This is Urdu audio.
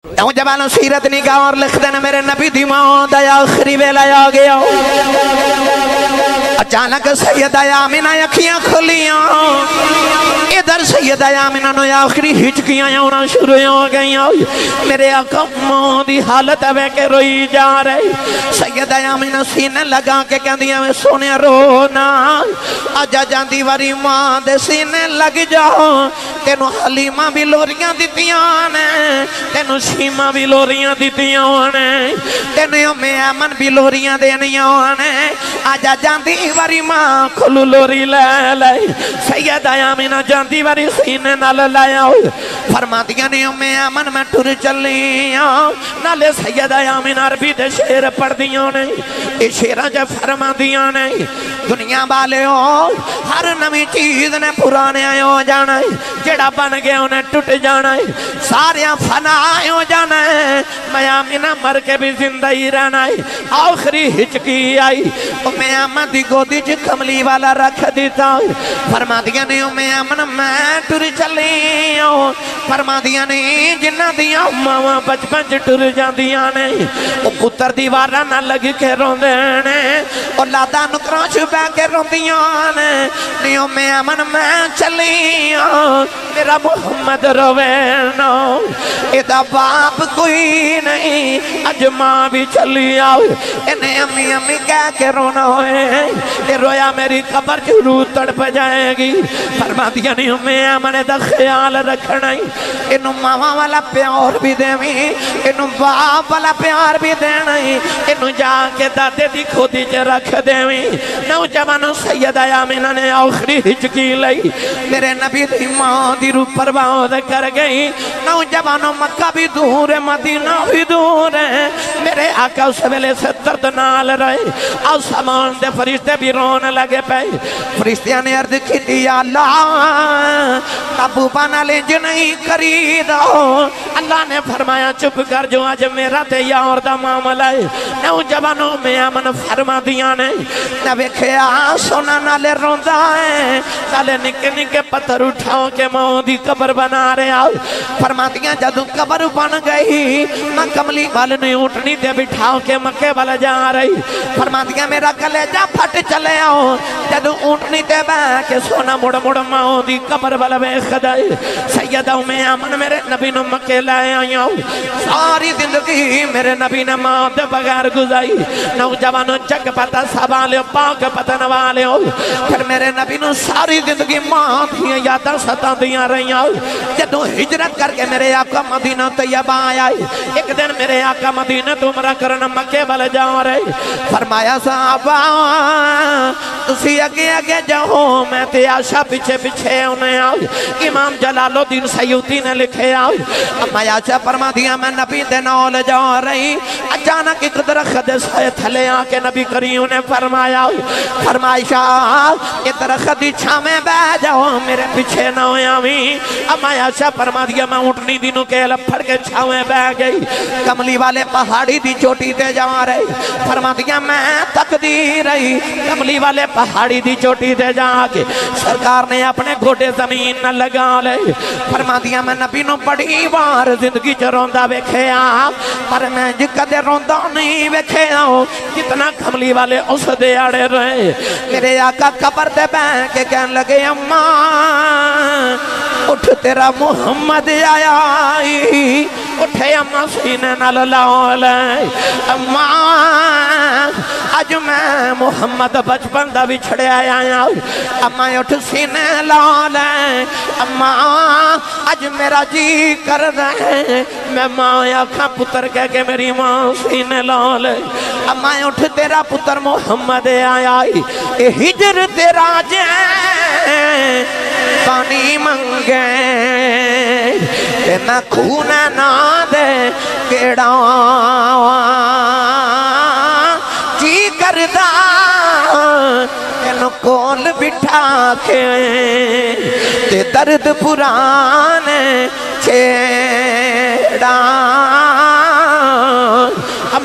نوجوانوں سیرت نگاہ اور لکھ دینا میرے نبی دی موت آیا آخری ویلا آ گیا اچانک سیدہ آمینہ اکھیاں کھلیاں ادھر سیدہ آمینہ نو آخری ہچکیاں ہونا شروع ہو گئی میرے آقا موت دی حالت ہے کہ روئی جا رہی سیدہ آمینہ سینے لگا کے کہہ دیا میں سونے رونا آجا جاندی واری ماں دے سینے لگ جاؤ تینو حلیمہ بھی لوریاں دیتیاں نے تینو شیمہ بھی لوریاں دیتیاں نے تینو یوم امن بھی لوریاں دینیاں نے آجا جاندی واری ماں کھلو لوری لے لے سیدہ آمینہ جاندی واری سینے نال لایا فرما دیا نے یوم امن میں ٹر چلیاں نالے سیدہ آمینہ عربی دے شیر پڑھ دیاں نے یہ شیرہ جب فرما دیاں نے دنیا والے ہو ہر نمی چیز نے پرانے آئے ہو جانا ہے جڑا بن گیا انہیں ٹوٹ جانا ہے ساریاں فنا آئے ہو جانا ہے میں آمینہ مر کے بھی زندہ ہی رہنا ہے آخری ہچکی آئی میں آمن دی گودی جو کملی والا رکھ دیتا ہے فرما دیا نے میں آمن میں ٹر چلی ہوں فرما دیا نے جنہ دیا ماں بچپن جو ٹر جان دیا نے وہ پتر دیوارہ نہ لگ کے رون دینے اولادا نکران چھپے کے رون دیا نے نیوں میں آمن میں چلی ہوں میرا محمد روینو ادھا باپ کوئی نہیں اج ماں بھی چلی آؤ انہیں امی امی کہہ کے رونا ہوئے یہ رویا میری قبر جرو تڑپ جائے گی فرما دیا نہیں میں امنے دا خیال رکھنا انہوں ماما والا پیار بھی دے میں انہوں باپ والا پیار بھی دینا انہوں جا کے دادے دی کھودی جے رکھ دے میں نوجوانوں سیدہ آمینہ نے آخری ہچکی لئی میرے نبی دی ماں دی رو پرواز کر گئی نوجوانوں مکہ بھی دور ہے مدینہ بھی دور ہے میرے آقا اس ویلے سے درد نال رہے اور سامان دے فرشتے بھی رونے لگے پہ فرشتیاں نے عرض کی دیا اللہ محبوبہ نہ لے جو نہیں کری دو اللہ نے فرمایا چپ کر جو آج میرا تے یار دا معاملہ ہے نوجوانوں میں امن فرما دیا نے نہ ویکھیا سونا نہ لے روندہ ہے نالے نکے نکے پتھر اٹھاؤ کے ماں دی قبر بنا رہے آؤ فرما دیا جدو قبر بن گئی میں کملی والے نے اٹھنی دے بٹھاؤ کے مکے والا جا رہی فرما دیا میرا کلیجہ پھٹ چلے آؤ جدو اٹھنی دے بے کہ سونا مڑ مڑ ماں دی قبر والا بے خدای سیدہ میں امن میرے نبی نے مکے لائے آئی آؤ ساری زندگی میرے نبی نے ماں دے بغیر گزائی نوجوانوں چک پتا سوالے پاک پتا نوالے ہو پھر میرے نبی نے ساری زندگی ماں دیا یادہ ستا دیا رہی آؤ جدو ہجرت کر کے میرے آقا مدینہ طیبہ آیا ایک دن میرے آقا مدینہ تمہرا کرنا مکے والے جا رہے فرمایا صحابہ تسی اگے اگے جاؤ میں تے آشا پیچھے پیچھے انہیں آؤ امام جلال الدین سیوطی نے لکھے آؤ اما آشا فرما دیا میں نبی دے نول جا رہی اچانک ایک درخت سائے تھلے آ کے نبی کریم نے فرمایا فرمائشہ یہ درخت چھا میں بہ جاؤ میرے پیچھے نہ ہویا بھی اما آشا فرما دیا میں اٹھنی دنوں کے لپھڑ کے چھاویں بہ گئی کملی والے پہاڑی دی چوٹی تے جا رہی فرما دیا میں تک دی رہی کملی والے پہاڑی دی چوٹی تے جا کے سرکار نے اپنے گھوڑے زمین نہ لگا لے فرما دیا میں نبی نو بڑی بار زندگی چ روندہ ویکھیا پر میں جکدے روندہ نہیں ویکھیا کتنا کملی والے اس دے آڑے رہے میرے آقا قبر دے بین کے کہن لگے اماں اٹھ تیرا محمد آیا اٹھے اماں سینے نال لاؤ لے اماں آج میں محمد بچپن دا بچھڑے آیا اماں اٹھ سینے لاؤ لے اماں آج میرا جی کر رہے میں ماں آکھاں پتر کہہ کے میری ماں سینے لاؤ لے اماں اٹھ تیرا پتر محمد آیا اے ہجر تیرا جائے پانی منگے تے میں خون نہ دے کیڑا جی کردہ تینو کول بٹھا کے تے درد پرانے چھیڑا